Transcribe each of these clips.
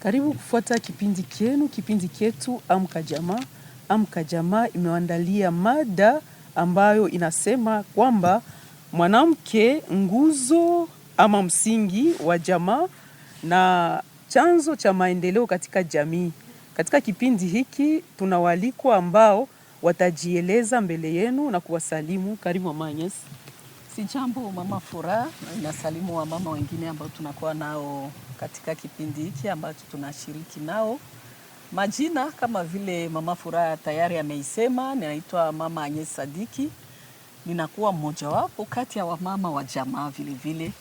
Karibu kufuata kipindi chetu Amka Jamaa. Amka Jamaa imeandalia mada ambayo inasema kwamba mwanamke nguzo ama msingi wa jamaa na chanzo cha maendeleo katika jamii. Katika kipindi hiki tuna waalikwa ambao watajieleza mbele yenu na kuwasalimu. Karibu Mama Agnes. Sijambo Mama Furaha, nasalimu wa mama wengine ambao tunakuwa nao katika kipindi hiki ambacho tunashiriki nao. Majina kama vile Mama Furaha tayari ameisema, ninaitwa Mama Agnes Sadiki. Ninakuwa mmoja wapo kati ya wamama wa jamaa vile vile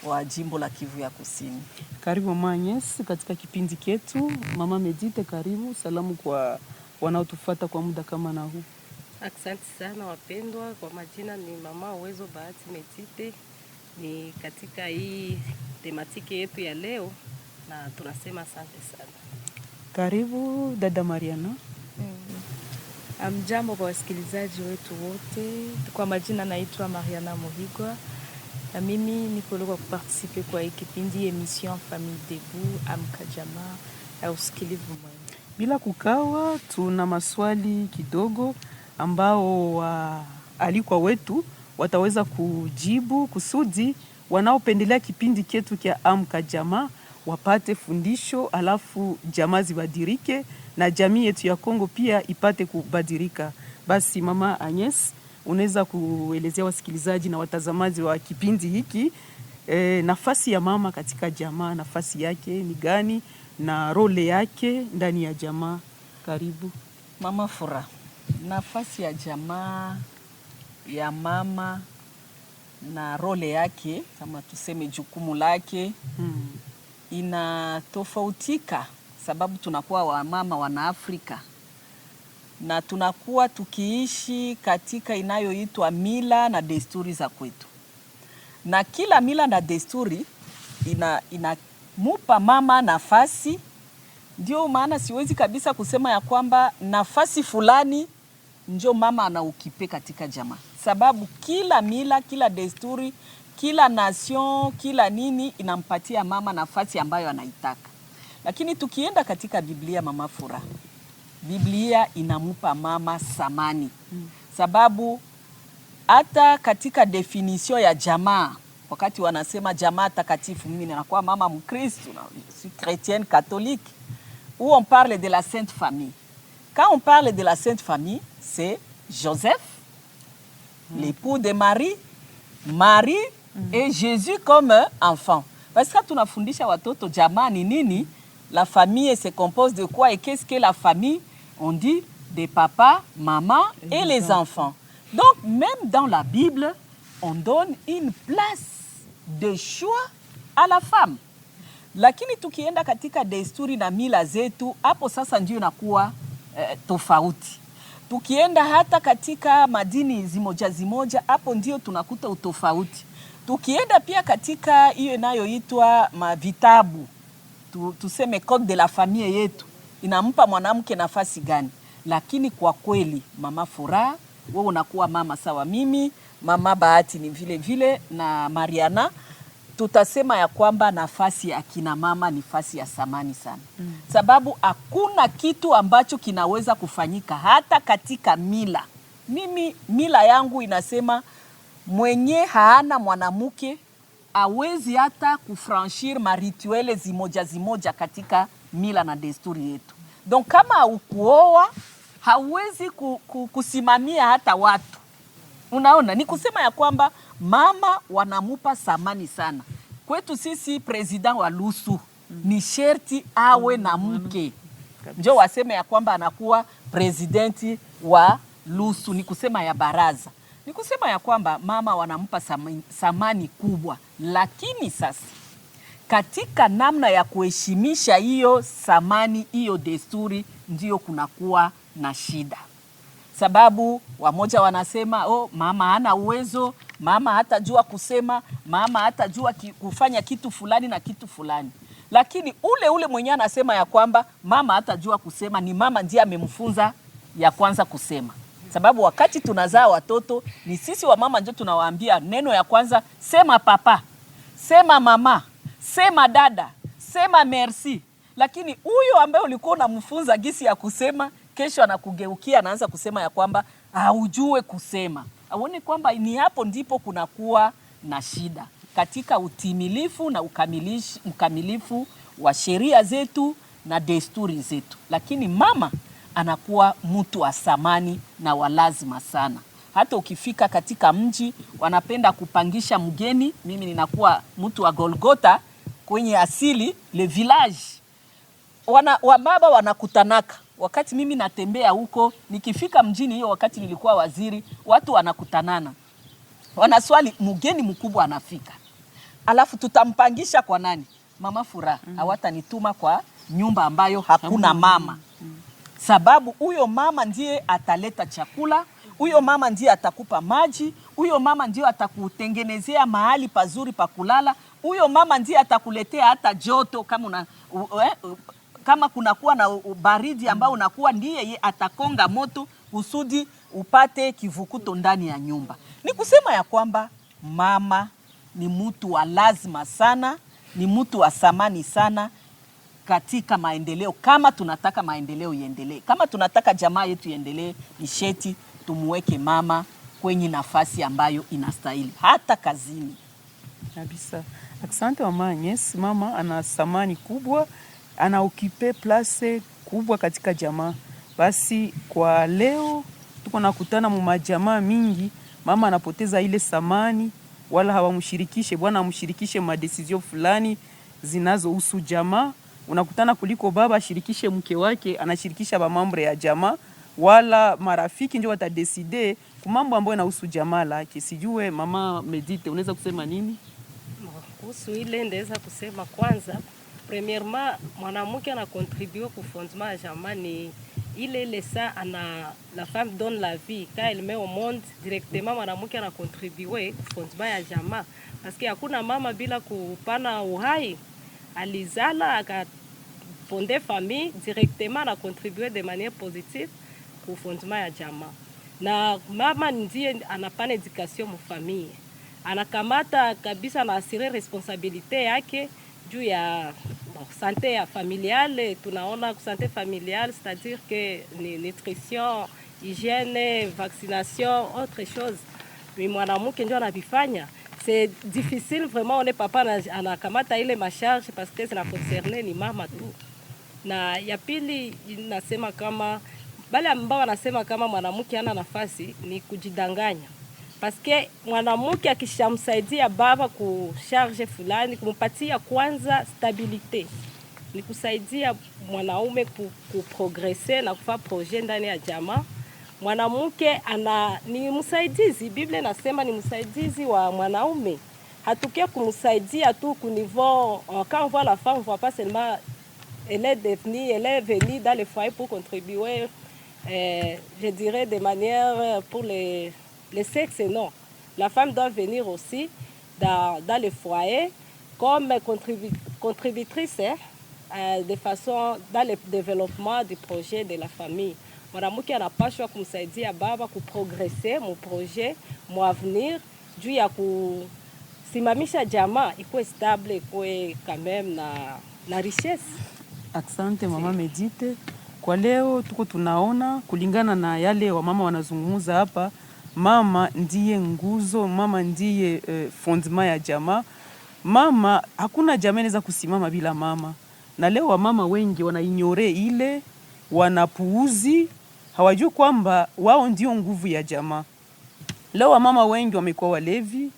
wa jimbo la Kivu ya Kusini. Karibu Mama Agnes katika kipindi chetu. Mama Medite, karibu. Salamu kwa wanaotufuata kwa muda kama na huu. Asante sana wapendwa, kwa majina ni Mama Uwezo Bahati Medite. Ni katika hii tematiki yetu ya leo na tunasema asante sana. Karibu Dada Mariana. Jambo kwa wasikilizaji wetu wote. Kwa majina naitwa Mariana Mohigwa. Na mimi niko leo kuparticiper kwa kipindi emission Famille Debout Amka Jamaa ya usikilivu mwema. Bila kukawa tuna maswali kidogo ambao alikwa wetu wataweza kujibu kusudi wanaopendelea kipindi chetu kia Amka Jamaa wapate fundisho, alafu jamaa zibadirike na jamii yetu ya Kongo pia ipate kubadirika. Basi Mama Agnes, unaweza kuelezea wasikilizaji na watazamaji wa kipindi hiki nafasi ya mama katika jamaa, nafasi yake ni gani na role yake ndani ya jamaa? Karibu Mama Furaha. Nafasi ya jamaa ya mama na role yake, kama tuseme jukumu lake, inatofautika sababu tunakuwa wamama wana Afrika na tunakuwa tukiishi katika inayoitwa mila na desturi za kwetu. Na kila mila na desturi inamupa mama nafasi. Ndio maana siwezi kabisa kusema ya kwamba nafasi fulani ndio mama anaukipe katika jamaa. Sababu kila mila, kila desturi, kila nation, kila nini inampatia mama nafasi ambayo anaitaka. Lakini tukienda katika Biblia Mama Furaha, Biblia inamupa mama samani. Sababu hata katika definition ya jamaa, wakati wanasema jamaa takatifu, mimi ninakuwa mama Mkristo, je suis chrétienne catholique, où on parle de la Sainte Famille. Quand on parle de la Sainte Famille, c'est Joseph, l'époux de Marie, Marie et Jésus comme enfant. Parce que tunafundisha watoto jamaa ni nini, la famille se compose de quoi et qu'est-ce que la famille? On dit des papas, maman et les enfants. Donc même dans la Bible, on donne une place de choix à la femme. Lakini tukienda katika desturi na mila zetu, hapo sasa ndio inakuwa tofauti. Tukienda hata katika madini zimoja, hapo ndio tunakuta utofauti. Tukienda pia katika hiyo inayoitwa mavitabu, tuseme code de la famille yetu, inampa mwanamke nafasi gani. Lakini kwa kweli Mama Furaha, wewe unakuwa mama sawa mimi, Mama Bahati ni vile vile na Mariana, tutasema ya kwamba nafasi ya kina mama ni nafasi ya samani sana. Sababu hakuna kitu ambacho kinaweza kufanyika hata katika mila. Mimi mila yangu inasema mwenye haana mwanamke hawezi hata kufranchir marituele zimoja katika mila na desturi yetu. Donc kama ukuoa hawezi kusimamia hata watu. Unaona, ni kusema ya kwamba mama wanamupa samani sana. Kwetu sisi president wa Lusu ni sherti awe na mke. Ndio waseme ya kwamba anakuwa presidenti wa Lusu, ni kusema ya baraza. Ni kusema ya kwamba mama wanampa samani kubwa. Lakini sasa katika namna ya kuheshimisha hiyo samani, hiyo desturi, ndio kunakuwa na shida. Sababu wamoja wanasema mama hana uwezo, mama hatajua kusema, mama hatajua kufanya kitu fulani na kitu fulani. Lakini ule mwenye anasema ya kwamba mama hatajua kusema, ni mama ndiye amemfunza ya kwanza kusema. Sababu wakati tunazaa watoto ni sisi wa mama ndio tunawaambia neno ya kwanza, sema papa, sema mama, sema dada, sema merci. Lakini huyo ambaye ulikuwa unamfunza gisi ya kusema, kesho anakugeukia anaanza kusema ya kwamba haujue kusema. Aone kwamba ni hapo ndipo kunakuwa na shida katika utimilifu na ukamilifu wa sheria zetu na desturi zetu. Lakini mama anakuwa mtu wa thamani na wa lazima sana. Hata ukifika katika mji wanapenda kupangisha mgeni, mimi ninakuwa mtu wa Golgotha kwenye asili le village. Wababa wanakutanaka. Wakati mimi natembea huko, nikifika mjini hiyo wakati nilikuwa waziri, watu wanakutanana. Wanaswali mgeni mkubwa anafika. Alafu tutampangisha kwa nani? Mama Furaha. Hawatanituma kwa nyumba ambayo hakuna mama. Sababu huyo mama ndiye ataleta chakula, huyo mama ndiye atakupa maji, huyo mama ndiye atakutengenezea mahali pazuri pa kulala, huyo mama ndiye atakuletea hata joto kama kunakuwa na baridi ambao unakuwa, ndiye atakonga moto kusudi upate kivukuto ndani ya nyumba. Ni kusema ya kwamba mama ni mtu wa lazima sana, ni mtu wa thamani sana katika maendeleo. Kama tunataka maendeleo iendelee, kama tunataka jamaa yetu iendelee, ni sheti tumuweke mama kwenye nafasi ambayo inastahili hata kazini. Kabisa. Asante mama Agnes. Mama ana thamani kubwa, anaokipe place kubwa katika jamaa. Basi kwa leo tuko nakutana mu majamaa mingi, mama anapoteza ile thamani, wala hawamshirikishe, bwana amshirikishe madesizio fulani zinazohusu jamaa. Unakutana kuliko baba ashirikishe mke wake, anashirikisha ba mambre ya jamaa, wala marafiki ndio watadeside kwa mambo ambayo yanahusu jamaa lake. Sijue mama Medite unaweza kusema nini? Kuhusu ile ndaweza kusema kwanza, premièrement mwanamke ana contribuer ku fondement ya jamaa, ni ile ça la femme donne la vie quand elle met au monde directement, mwanamke ana contribuer ku fondement ya jamaa, parce que hakuna mama bila kupana uhai, alizala akafonde famille directement, na contribuer de manière positive ku fondement ya jamaa. Na mama ndiye anapana education mu famille, anakamata kabisa na assurer responsabilité yake juu ya santé ya familiale. Tunaona santé familiale, c'est-à-dire que nutrition, hygiène, vaccination, autre chose. Mais mwanamke ndio anavifanya. C'est difficile vraiment, on est papa anakamata ile macharge parce que ça concerne ni mama tu. Na ya pili nasema kama bale ambao wanasema kama mwanamke hana nafasi ni kujidanganya. Parce que mwanamke akishamsaidia baba ku charge fulani, kumpatia kwanza stabilité, ni kusaidia mwanaume ku progresser na kufa projet ndani ya jamaa. Mwanamke ni msaidizi, Biblia inasema ni msaidizi wa mwanaume. Hatukia kumsaidia tu ku niveau, quand on voit la femme, on voit pas seulement elle est venue dans le foyer pour contribuer, je dirais de manière pour les sexes, non. La femme doit venir aussi dans le foyer comme contributrice de façon dans le développement du projet de la famille. Mwanamke anapaswa kumsaidia baba kuprogresser mu projet mu avenir juu ya kusimamisha jamaa ikuwe stable, ikuwe quand même na richesse. Asante mama Medite. Kwa leo tuko tunaona kulingana na yale wa mama wanazungumza hapa, mama ndiye nguzo, mama ndiye fondement ya jamaa. Mama, hakuna jamaa inaweza kusimama bila mama. Na leo wa mama wengi wanaignore ile, wanapuuzi, hawajui kwamba wao ndio nguvu ya jamaa. Leo wa mama wengi wamekuwa walevi,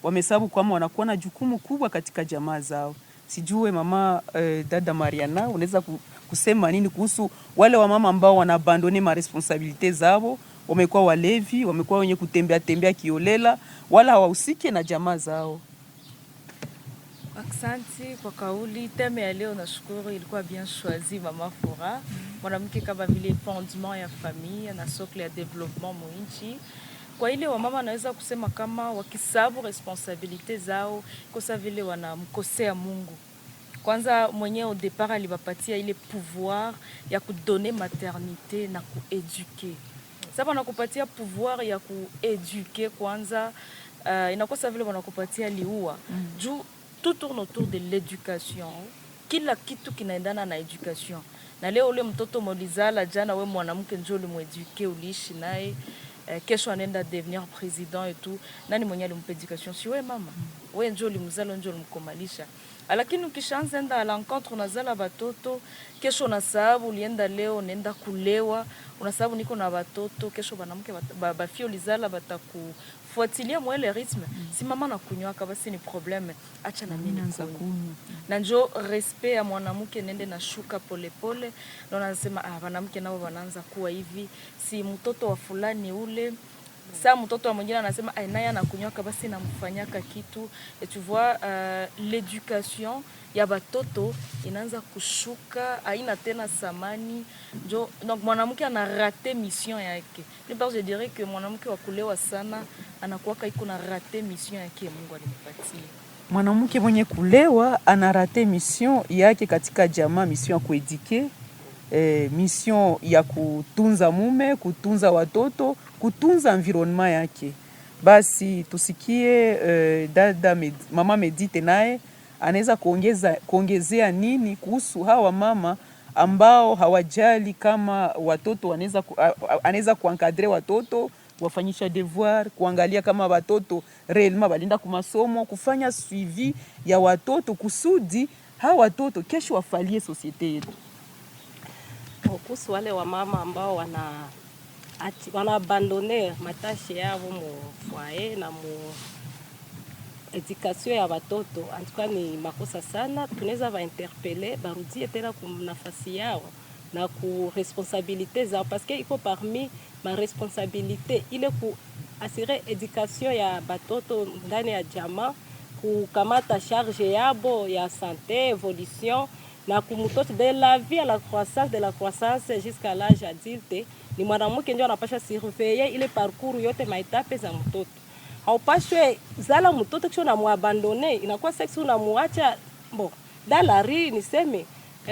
wamesabu kwamba wanakuwa na jukumu kubwa katika jamaa zao. Sijue mama dada Mariana unaweza kusema nini kuhusu wale wa mama ambao wanabandone ma responsabilite zao, wamekuwa walevi, wamekuwa wenye kutembea kiolela, wala hawahusiki na jamaa zao? Asante kwa kauli. Teme ya leo nashukuru ilikuwa bien choisi mama Furaha. Mwanamke kama vile fondement ya famille na socle ya development mwinchi. Kwa ile wamama anaweza kusema kama wakisabu responsabilite zao, kosa vile wanamkosea Mungu. Kwanza mwenye au départ alibapatia ile pouvoir ya kudonner maternité na kueduquer. Sasa wanakupatia pouvoir ya kueduquer kwanza, inakosa vile wanakupatia liua. Juu tout tourne autour de l'éducation. kila kitu kinaendana na education. Na leo ule mtoto molizala jana, we mwanamke njoo ulimueduke, uliishi naye, kesho anaenda devenir président et tout, nani mwenye alimpa education? Si we mama. We njoo ulimzala, njoo ulimkomalisha. Lakini ukishaanza enda à l'encontre, unazala batoto, kesho unasababu ulienda leo unaenda kulewa, unasababu niko na batoto, kesho banamke bafio ulizala batakufuatilia mwele ritme. Si mama na kunywaka basi ni probleme, acha na mimi nikunywa. Na njo respect ya mwanamke nende na shuka pole pole, na unasema wanamke nao wanaanza kuwa hivi, si mtoto wa fulani ule. Sa mtoto wa mwingine anasema naye anakunywaka basi namfanyaka kitu. Et tu vois, l'éducation ya batoto inaanza kushuka, haina tena samani. Donc mwanamke ana raté mission yake. Je dirais que mwanamke wa kulewa sana anakuwaka iko na raté mission yake Mungu alimpatia. Mwanamke mwenye kulewa ana raté mission yake katika jamaa, mission ya kuedike, mission ya kutunza mume, kutunza watoto, kutunza environnement yake. Basi tusikie mama Medite naye anaweza kuongezea nini kuhusu hawa mama ambao hawajali kama watoto, anaweza kuankadre watoto, wafanyisha devoir, kuangalia kama watoto réellement balinda kumasomo, kufanya suivi ya watoto kusudi hawa watoto kesho wafalie societe yetu. Kuhusu wale wa mama ambao wana abandonner matashi yao mu foyer na mu education ya watoto, en tout cas ni makosa sana. Tunaweza ba interpeller barudie tena ku nafasi yao na ku responsabilité zao, parce que iko parmi ma responsabilité ile ku assurer education ya batoto ndani ya jamaa, kukamata charge yabo ya santé, évolution na kumutoto de la vie à la croissance jusqu'à l'âge adulte. Ni mwanamke ndio anapasha surveiller ile parcours yote, maetape za mtoto. Haupashwe zala mtoto kisha na muabandone, inakuwa sex unamuacha dans la rue. Niseme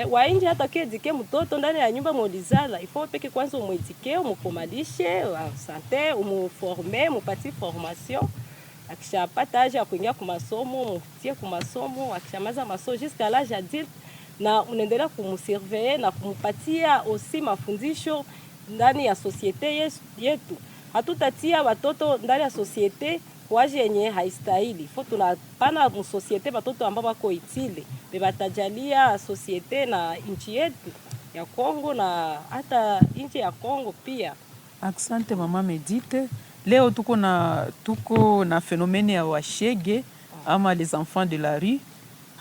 wainje hata kedike mtoto ndani ya nyumba molizala, ifo peke kwanza umwedike, umukomalishe santé, umuforme, mupati formation. Akishapata age ya kuingia kwa masomo, muftie kwa masomo, akishamaza masomo jusqu'à l'âge adulte, na unaendelea kumsurveiller na kumpatia aussi mafundisho ndani ya societe yetu. Hatutatia watoto ndani ya societe waje yenye haistahili. Fo tunapana mu societe watoto ambao wako itile, bebatajalia societe na nchi yetu ya Kongo na hata nchi ya Kongo pia. Asante mama Medite. Leo tuko na fenomene ya washege ama les enfants de la rue.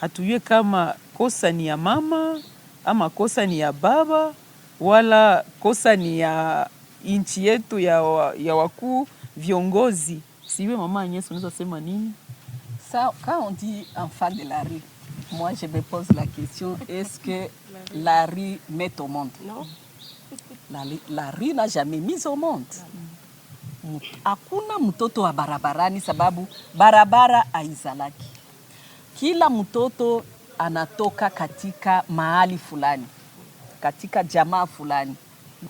Hatujue kama kosa ni ya mama ama kosa ni ya baba wala kosa ni ya nchi yetu ya wakuu viongozi. Siwe mama Agnes, unaweza sema nini? Ça, quand on dit enfant de la rue, moi je me pose la question, est-ce que la rue met au monde? Non. La rue n'a jamais mis au monde. Hakuna mtoto wa barabarani, sababu barabara haizalaki. Kila mtoto anatoka katika mahali fulani, katika jamaa fulani,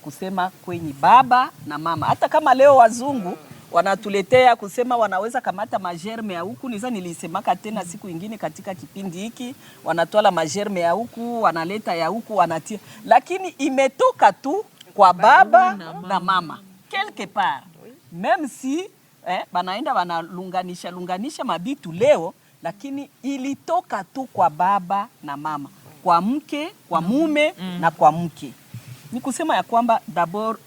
kusema kwenye baba na mama. Hata kama leo wazungu wanatuletea kusema wanaweza kamata magerme ya huku, nilisemaka tena siku ingine katika kipindi hiki, wanatoa magerme ya huku, wanaleta ya huku, wanatia, lakini imetoka tu kwa baba na mama quelque part. Même si banaenda wanalunganisha mabitu leo, lakini ilitoka tu kwa baba na mama, kwa mke, kwa mume na kwa mke. Ni kusema ya kwamba d'abord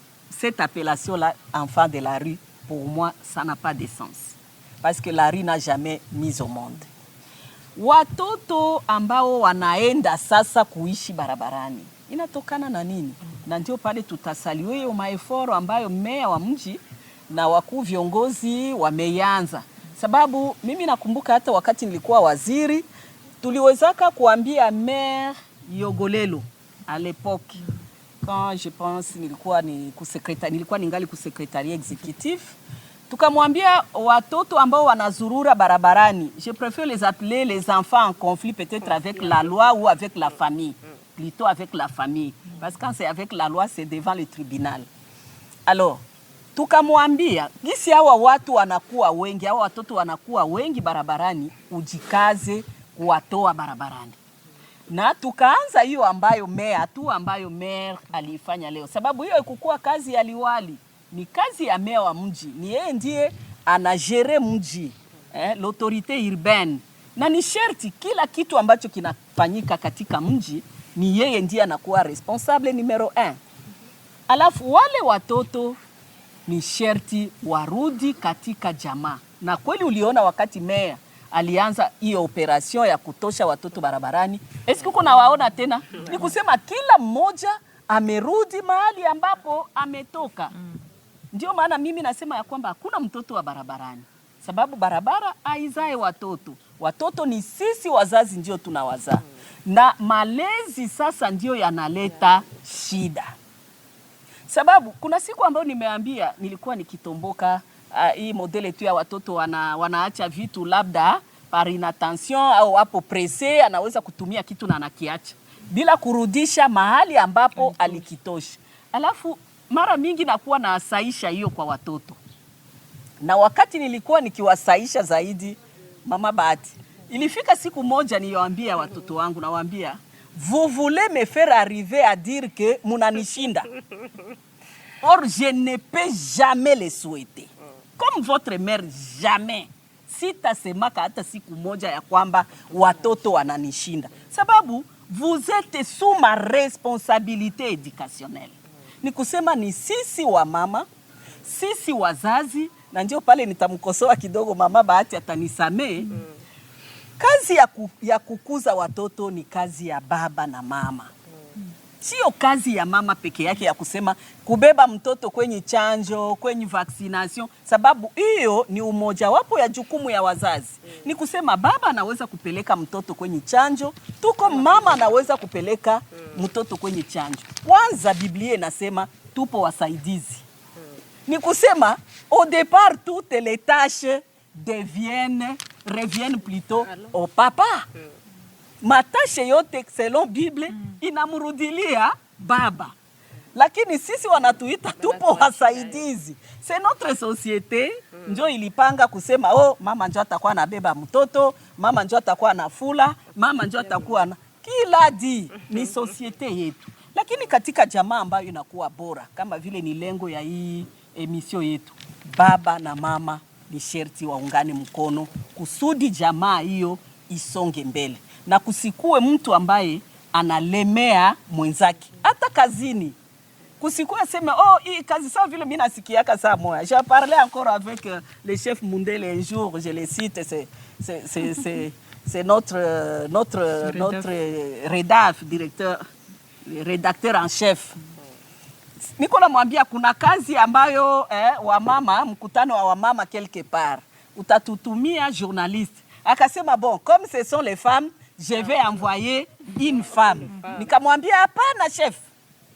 cette appellation là enfant de la rue, pour moi ça n'a pas de sens, parce que la rue n'a jamais mis au monde. Watoto ambao wanaenda sasa kuishi barabarani inatokana na nini? Na ndio pale tutasaliwe maeforo ambayo meya wa mji na wakuu viongozi wameanza. Sababu mimi nakumbuka hata wakati nilikuwa waziri, tuliwezaka kuambia maire Yogolelo à l'époque, quand je pense nilikuwa ningali ku secrétariat exécutif, tukamwambia watoto ambao wanazurura barabarani, je préfère les appeler les enfants en conflit peut-être avec la loi ou avec la famille, plutôt avec la famille, parce que quand c'est avec la loi c'est devant le tribunal. Alors tukamwambia gisi hawa watu wanakuwa wengi, hawa watoto wanakuwa wengi barabarani, ujikaze kuwatoa barabarani. na tukaanza hiyo ambayo maire aliifanya leo, sababu hiyo ikukua kazi ya liwali, ni kazi ya meya wa mji, ni yeye ndiye anajere mji, l'autorité urbaine, na ni sherti kila kitu ambacho kinafanyika katika mji ni yeye ndiye anakuwa responsable numero 1. Alafu wale watoto ni sherti warudi katika jamaa, na kweli uliona wakati meya alianza hiyo operation ya kutosha watoto barabarani, eski uko na waona tena? Ni kusema kila mmoja amerudi mahali ambapo ametoka. Ndio maana mimi nasema ya kwamba hakuna mtoto wa barabarani, sababu barabara haizae watoto. Watoto ni sisi wazazi ndio tunawazaa, na malezi sasa ndio yanaleta shida. Sababu kuna siku ambayo nimeambia, nilikuwa nikitomboka hii modele tu ya watoto wanaacha vitu labda par inattention au hapo presse, anaweza kutumia kitu na anakiacha bila kurudisha mahali ambapo alikitosha. Alafu mara mingi nakuwa naasaisha hiyo kwa watoto, na wakati nilikuwa nikiwasaisha zaidi, Mama Bahati, ilifika siku moja niwaambia watoto wangu, nawaambia, vous voulez me faire arriver à dire que munanishinda. Or je ne peux jamais le souhaiter. Comme votre mère, jamais. Sitasemaka hata siku moja ya kwamba watoto wananishinda, sababu vous êtes sous ma responsabilité éducationnelle. Ni kusema ni sisi wa mama, sisi wazazi, na ndio pale nitamkosoa kidogo Mama Bahati atanisamee. Kazi ya kukuza watoto ni kazi ya baba na mama. Sio kazi ya mama peke yake ya kusema kubeba mtoto kwenye chanjo, kwenye vaccination, sababu hiyo ni umoja wapo ya jukumu ya wazazi. Ni kusema baba anaweza kupeleka mtoto kwenye chanjo, tuko mama anaweza kupeleka mtoto kwenye chanjo. Kwanza Biblia inasema tupo wasaidizi. Ni kusema au départ toutes les tâches reviennent plutôt au papa. Matashe yote selon Bible inamurudilia baba, lakini sisi wanatuita tupo wasaidizi. C'est notre société njo ilipanga kusema mama njo atakuwa anabeba mtoto, mama njo atakuwa anafula, mama njo atakuwa na kila ni société yetu. Lakini katika jamaa ambayo inakuwa bora, kama vile ni lengo ya hii emission yetu, baba na mama ni sherti waungane mkono kusudi jamaa hiyo isonge mbele, na kusikue mtu ambaye analemea mwenzake hata kazini. Kusikue sema hii kazi sawa vile mimi nasikiaka saa moja. J'ai parlé encore avec le chef Mundele un jour, je le cite, c'est notre REDAF, rédacteur en chef. Niko namwambia kuna kazi ambayo wamama, mkutano wa wamama quelque part, utatutumia journaliste. Akasema bon, comme ce sont les femmes, je vais envoyer une femme. Nikamwambia hapana chef.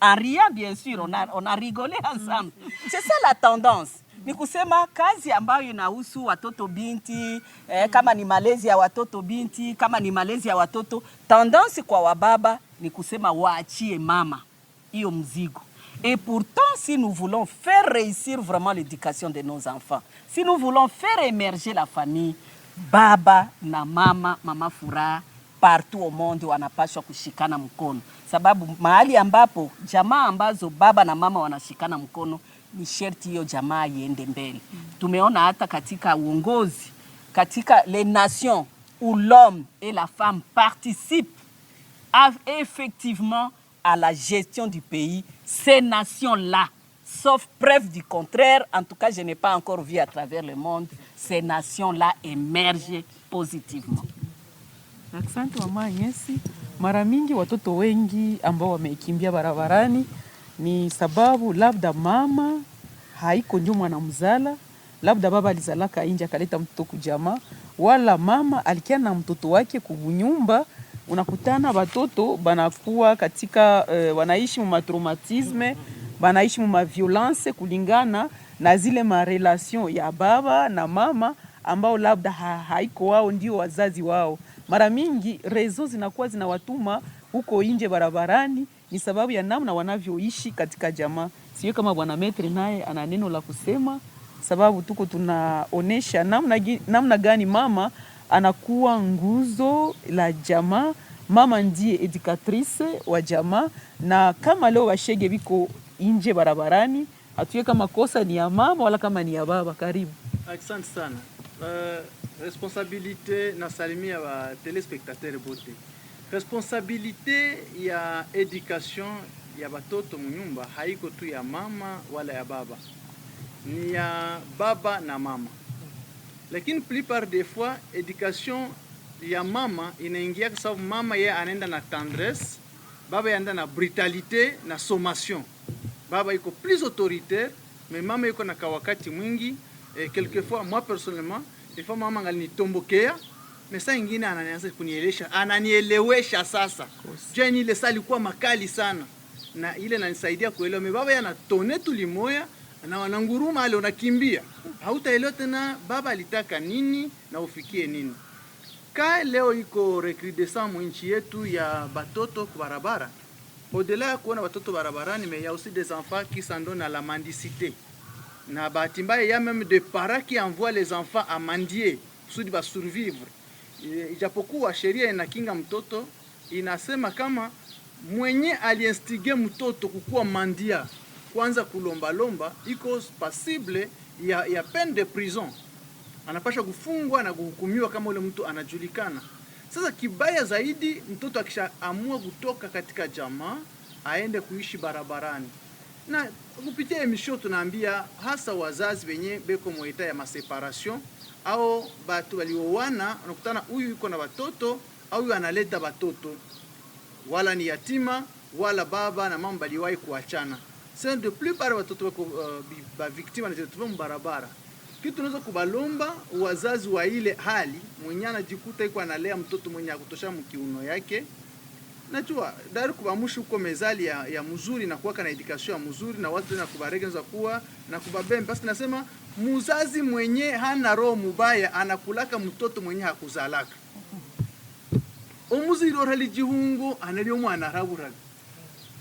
En riant bien sûr, on a rigolé ensemble. C'est ça la tendance. Ni kusema kazi ambayo inahusu watoto binti, kama ni malezi ya watoto binti, kama ni malezi ya watoto, tendance kwa wababa ni kusema waachie mama hiyo mzigo. Et pourtant, si nous voulons faire réussir vraiment l'éducation de nos enfants, si nous voulons faire émerger la famille, baba na mama furaha partout au monde wanapaswa kushikana mkono, sababu mahali ambapo jamaa ambazo baba na mama wanashikana mkono ni sherti hiyo jamaa iende mbele. Tumeona hata katika uongozi, katika les nations où l'homme et la femme participent effectivement à la gestion du pays, ces nations-là, sauf preuve du contraire, en tout cas je n'ai pas encore vu à travers le monde, ces nations-là émergent positivement. Asante Mama Nyesi. Mara mingi watoto wengi ambao wamekimbia barabarani ni sababu labda mama haiko ndio mwanamzala, labda baba alizalaka nje akaleta mtoto kujamaa, wala mama alikia na mtoto wake kunyumba. Unakutana watoto banakuwa katika wanaishi mu traumatisme, banaishi mu violence kulingana na zile ma relation ya baba na mama ambao labda haiko wao ndio wazazi wao. Mara mingi rezo zinakuwa zinawatuma huko nje barabarani ni sababu ya namna wanavyoishi katika jamaa. Sio kama bwana Metre naye ana neno la kusema, sababu tuko tunaonesha namna gani mama anakuwa nguzo la jamaa, mama ndiye educatrice wa jamaa, na kama leo washege biko inje barabarani, hatuye kama kosa ni ya mama wala kama ni ya baba. Karibu. Asante sana. Responsabilité na salimia wa telespectateur bote. Responsabilité ya education ya batoto munyumba haiko tu ya mama wala ya baba, ni ya baba na mama. Lakini plupart des fois education ya mama inaingia kwa sababu mama yeye anaenda na tendresse, baba yeye anaenda na brutalité na sommation. Baba iko plus autoritaire, mais mama iko na wakati mwingi. Quelquefois moi personnellement, des fois mama ngalinitombokia, mais saa ingine ananianza kunielewesha, ananielewesha sasa. Jeni ile sali kwa makali sana, na ile inanisaidia kuelewa. Mais baba yana tone tulimoya na wananguruma ale unakimbia. Hautaelewa tena baba alitaka nini na ufikie nini. Ka leo iko recrudescence mu nchi yetu ya batoto kwa barabara. Au-delà ya kuona batoto barabarani, mais il y a aussi des enfants qui s'en donnent à la mendicité. Na bahati mbaya, il y a même des parents qui envoient les enfants à mendier kusudi ba survivre. Ijapokuwa sheria inakinga mtoto, inasema kama mwenye aliinstige mtoto kukuwa mandia, kwanza kulomba iko passible ya peine de prison. Anapaswa kufungwa na kuhukumiwa kama ule mtu anajulikana. Sasa kibaya zaidi, mtoto akishaamua kutoka katika jamaa aende kuishi barabarani. Na kupitia emission tunaambia hasa wazazi wenye beko moita ya maseparation au batu walioana, unakutana huyu yuko na watoto au huyu analeta watoto, wala ni yatima wala baba na mama baliwahi kuachana. C'est de plus par watoto wako ba victime na zetu barabara. Kitu tunaweza kubalomba wazazi wa ile hali, mwenye anajikuta yuko analea mtoto mwenye akutosha mkiuno yake. Najua dari kubamusha uko mezali ya mzuri na kuwaka na education ya mzuri na watu na kubarege za kuwa na kubabembe. Basi nasema muzazi mwenye hana roho mubaya anakulaka mtoto mwenye hakuzalaka. Omuziro halijihungu analio mwana raburaga.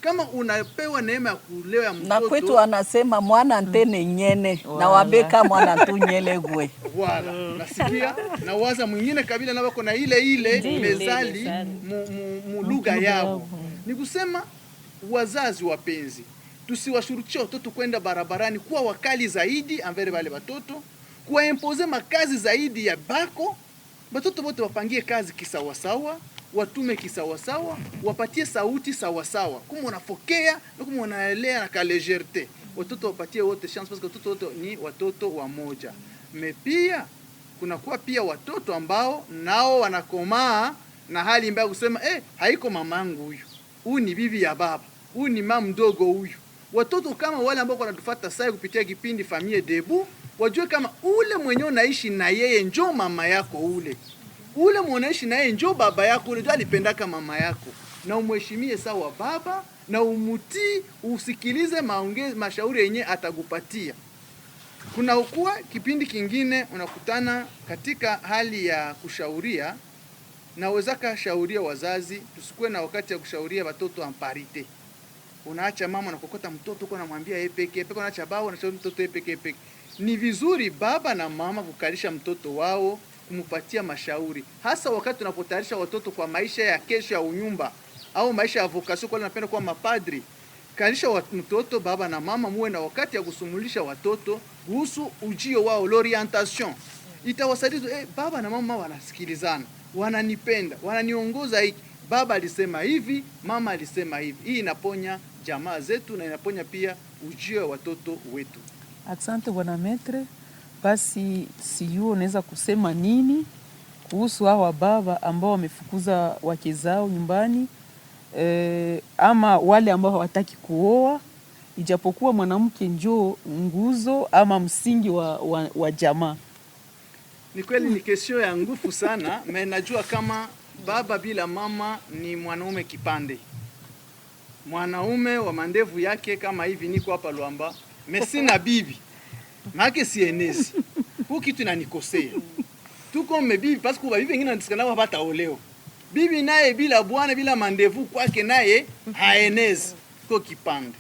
Kama unapewa neema ya kulewa mtoto, na kwetu anasema mwana ntene nyene na wabeka mwana tu nyele gwe. Wala nasikia na waza mwingine kabila na wako na ile mezali mu lugha yao. Ni kusema wazazi wapenzi, tusiwashurutishe watoto kwenda barabarani kuwa wakali zaidi envers wale watoto, kuwaimpose makazi zaidi ya bako. Watoto wote wapangie kazi kisawasawa, watume kisawasawa, wapatie sauti sawasawa. Kama unafokea na kama unaelea na kalejerte, watoto wapatie wote chance parce que watoto wote ni watoto wa moja. Pia kuna kuwa pia watoto ambao nao wanakomaa na hali mbaya kusema haiko mamangu huyu. Huyu ni bibi ya baba. Huyu ni mama mdogo huyu. Watoto kama wale ambao wanatufuata sasa kupitia kipindi Famille Debout, wajue kama ule mwenye unaishi na yeye njoo mama yako ule. Ule mwanaishi na yeye njoo baba yako ule, alipendaka mama yako. Na umheshimie sawa baba na umutii, usikilize mashauri yenye atakupatia. Kuna ukuwa kipindi kingine unakutana katika hali ya kushauria, na wezaka shauria wazazi, tusikue na wakati ya kushauria watoto amparite. Unaacha mama na kokota mtoto kwa namwambia yeye peke, unaacha baba na shauri mtoto yeye peke. Ni vizuri baba na mama kukalisha mtoto wao, kumupatia mashauri. Hasa wakati tunapotayarisha watoto kwa maisha ya kesho ya unyumba au maisha ya vocation, kwa napenda kwa mapadri. Kalisha mtoto baba na mama muwe na wakati ya kusumulisha watoto kuhusu ujio wao, l'orientation. Itawasaidia baba na mama wanasikilizana, wananipenda, wananiongoza hiki. Baba alisema hivi, mama alisema hivi. Hii inaponya jamaa zetu na inaponya pia ujio wa watoto wetu. Asante bwana Metre. Basi siyo unaweza kusema nini kuhusu hawa baba ambao wamefukuza wake zao nyumbani, ama wale ambao hawataki kuoa, ijapokuwa mwanamke njoo nguzo ama msingi wa jamaa? Ni kweli ni kesho ya nguvu sana, na najua kama baba bila mama ni mwanaume kipande. Mwanaume wa mandevu yake kama hivi niko hapa Luamba, mesina bibi. Maake sienezi. Huku kitu inanikosea. Tuko bibi parce que bibi wengine wanasikana hapata oleo. Bibi naye bila bwana bila mandevu kwake naye haenezi kwa kipande.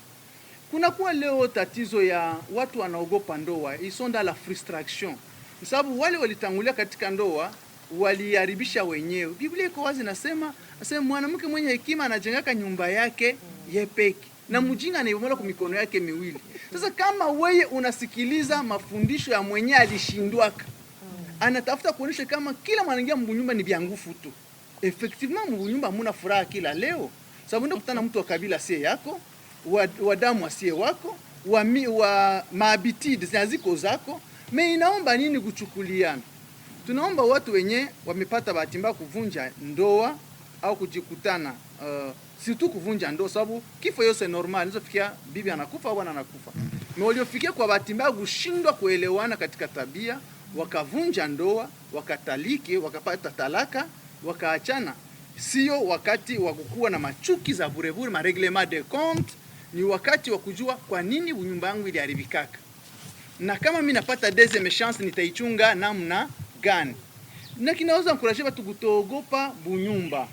Kuna kuwa leo tatizo ya watu wanaogopa ndoa, isonda la frustration. Sababu wale walitangulia katika ndoa waliharibisha wenyewe. Biblia iko wazi nasema mwanamke mwenye hekima anajengaka nyumba yake yepeki na mjinga anaibomola kwa mikono yake miwili. Sasa kama wewe unasikiliza mafundisho ya mwenye alishindwaka, anatafuta kuonesha kama kila mwanangia mbunyumba ni vya nguvu tu. Effectivement mbunyumba hamuna furaha kila leo. Sababu ndio kutana mtu wa kabila sie yako, wa damu asie wako, wa maabitidi zinaziko zako, inaomba nini kuchukuliana? Tunaomba watu wenye wamepata bahati mbaya kuvunja ndoa au kujikutana si tu kuvunja ndoa, sababu kifo yose normal, nizofikia bibi anakufa au bwana anakufa. Waliofikia kwa bahati mbaya kushindwa kuelewana katika tabia, wakavunja ndoa, wakataliki, wakapata talaka, wakaachana. Sio wakati wa kukua na machuki za burebure, ma reglement de compte. Ni wakati wa kujua kwa nini nyumba yangu iliharibikaka, na kama mimi napata deuxième chance nitaichunga namna gani. Na kinaweza encourager watu kutogopa bunyumba.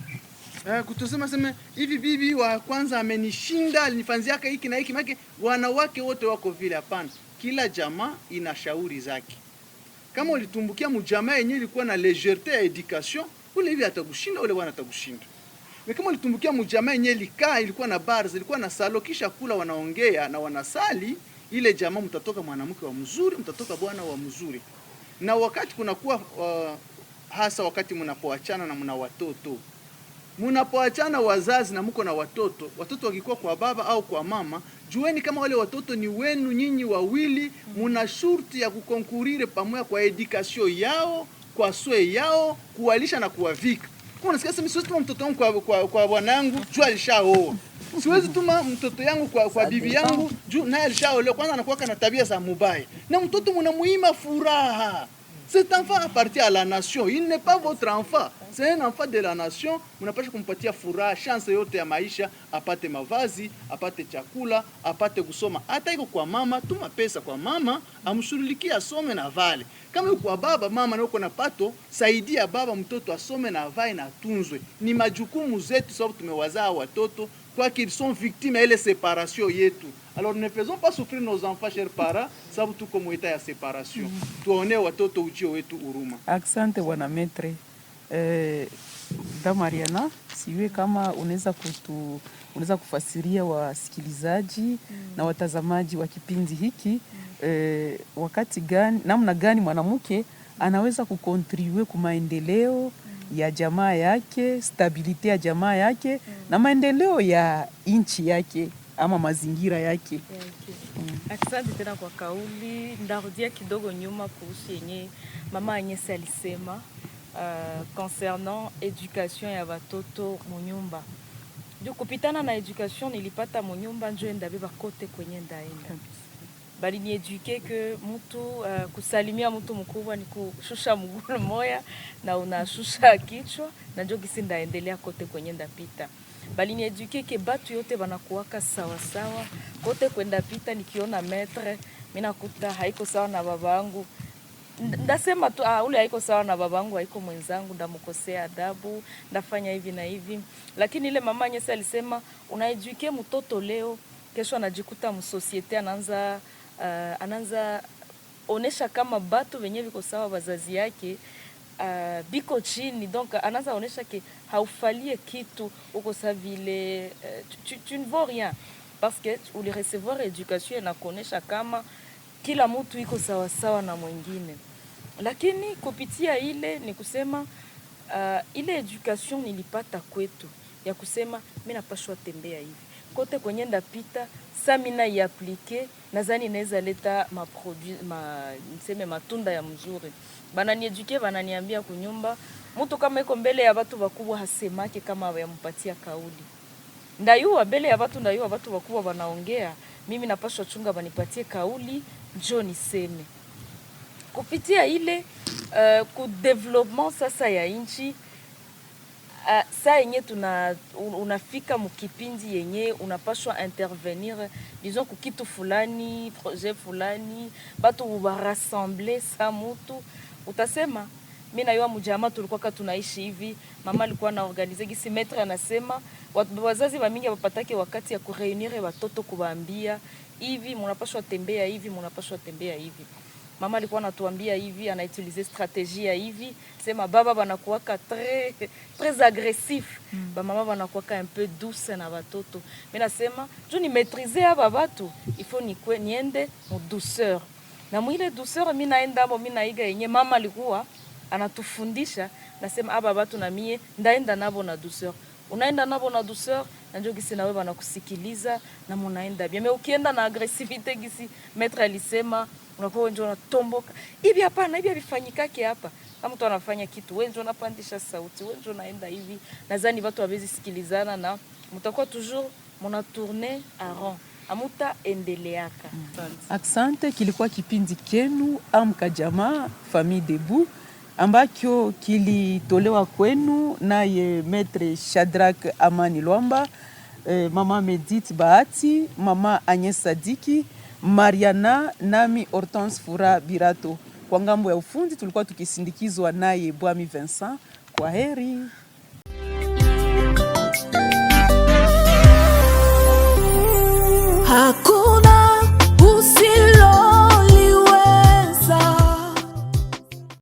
Kutosema hivi bibi wa kwanza amenishinda, alinifanziaka hiki na hiki, maana wanawake wote wako vile. Hapana, kila jamaa ina shauri zake. Kama ulitumbukia mjamaa yenyewe ilikuwa na légèreté ya education, ule hivi atakushinda, ule bwana atakushinda. Na kama ulitumbukia mjamaa yenyewe ilikuwa na bars, ilikuwa na salo, kisha kula wanaongea na wanasali, ile jamaa mtatoka mwanamke wa mzuri, mtatoka bwana wa mzuri. Na wakati kunakuwa hasa wakati mnapoachana na mna watoto. Mnapoachana wazazi na mko na watoto wakikuwa kwa baba au kwa mama, jueni kama wale watoto ni wenu nyinyi wawili, muna shurti ya kukonkurire pamoja kwa education yao, kwa soe yao, kuwalisha na kuwavika. Kuna sikia sema siwezi tuma mtoto wangu kwa bwanangu juu alishaoa. Siwezi tuma mtoto yangu kwa bibi yangu juu naye alishaoa, kwanza anakuwa na tabia za mubaya. Na mtoto mnamuima furaha. Cet enfant appartient à la nation, il n'est pas votre enfant. C'est un enfant de la nation. Mnapaswa kumpatia furaha, chance yote ya maisha, apate mavazi, apate chakula, apate kusoma. Hata iko kwa mama, tuma pesa kwa mama, amshughulikie asome na vale. Kama yuko kwa baba, mama na uko na pato, saidia baba mtoto asome na vae na tunzwe. Ni majukumu zetu sababu tumewazaa watoto, kwa qu'ils sont victimes ya ile séparation yetu. Alors ne faisons pas souffrir nos enfants, chers parents, sababu tuko mwita ya séparation. Tuone watoto ujio wetu huruma. Asante bwana metre. Da Mariana, siwe kama unaweza kufasiria wasikilizaji na watazamaji wa kipindi hiki wakati gani, namna gani mwanamke anaweza kukontribue kwa maendeleo ya jamaa yake, stabilite ya jamaa yake na maendeleo ya nchi yake ama mazingira yake. Asante tena kwa kauli. Ndarudia kidogo nyuma kuhusu yenye mama Agnes alisema concernant education ya watoto munyumba. Ndio kupitana na education nilipata munyumba njo ndabeba kote kwenye ndaenda. Bali ni eduke ke mtu kusalimia mtu mkubwa ni kushusha mguu moya na unashusha kichwa, na njo kisi ndaendelea kote kwenye ndapita. Bali ni eduke ke batu yote banakuwaka sawa sawa kote kwenda pita. Nikiona metre mimi nakuta haiko sawa na babangu, ndasema tu ule haiko sawa na babangu, haiko mwenzangu, ndamukosea adabu, ndafanya hivi na hivi. Lakini ile mama Nyesa alisema unaeduke mtoto leo, kesho anajikuta msosiete anaanza onesha kama batu wenye viko sawa wazazi yake biko chini, donc anaanza onesha ke haufalie kitu uko sa vile tu ne vaux rien parce que uli recevoir education na kuonesha kama kila mtu iko sawa sawa na mwingine. Lakini kupitia ile ni kusema ile education nilipata kwetu ya kusema mimi napashwa tembea hivi kote kwenye ndapita, sa mina iaplike nadhani inaweza leta niseme matunda ya mzuri. Bananieduke, bananiambia kunyumba mtu kama iko mbele ya watu wakubwa hasemake kama yampatia kauli. Ndayua mbele ya watu, ndayua watu wakubwa wanaongea, mimi napaswa chunga banipatie kauli njo niseme. Kupitia ile ku development sasa ya inchi, saa yenye unafika mukipindi yenye unapashwa intervenir disons kukitu fulani, projet fulani, batu ubarassemble sa mutu, utasema mimi na yua mujama tulikuwa tunaishi hivi, mama alikuwa na organize gisi maître anasema wazazi wa mingi wapatake wakati ya kureunir watoto kuwaambia hivi mnapashwa tembea hivi, mnapashwa tembea hivi. mama alikuwa anatuambia hivi, anautilize strategie ya hivi, sema baba banakuwaka très agressif, ba mama banakuwaka un peu douce na watoto. Mimi nasema je ni maîtriser aba batu, il faut niende mu douceur. Na mwile douceur mimi naenda mimi naiga yenye mama alikuwa anatufundisha, nasema aba batu na mie ndaenda nabo na douceur. Unaenda nabo na douceur, na njoo gisi na wewe banakusikiliza na munaenda bien. Mais ukienda na aggressivité gisi maître alisema, unakuwa njoo unatomboka. Hivi hapana, hivi havifanyikake hapa. Kama mtu anafanya kitu, wewe njoo unapandisha sauti, wewe njoo unaenda hivi. Nadhani watu hawezi sikilizana na mtakuwa toujours muna tourner en rond. Amuta endeleaka. Asante, kilikuwa kipindi kenu Amka Jamaa Famille Debout ambacho kilitolewa kwenu naye Maître Shadrack Amani Lwamba, Mama Medit Bahati, Mama Agnes Sadiki, Mariana nami Hortense Fura Birato. Kwa ngambo ya ufundi tulikuwa tukisindikizwa naye Bwami Vincent. Kwa heri.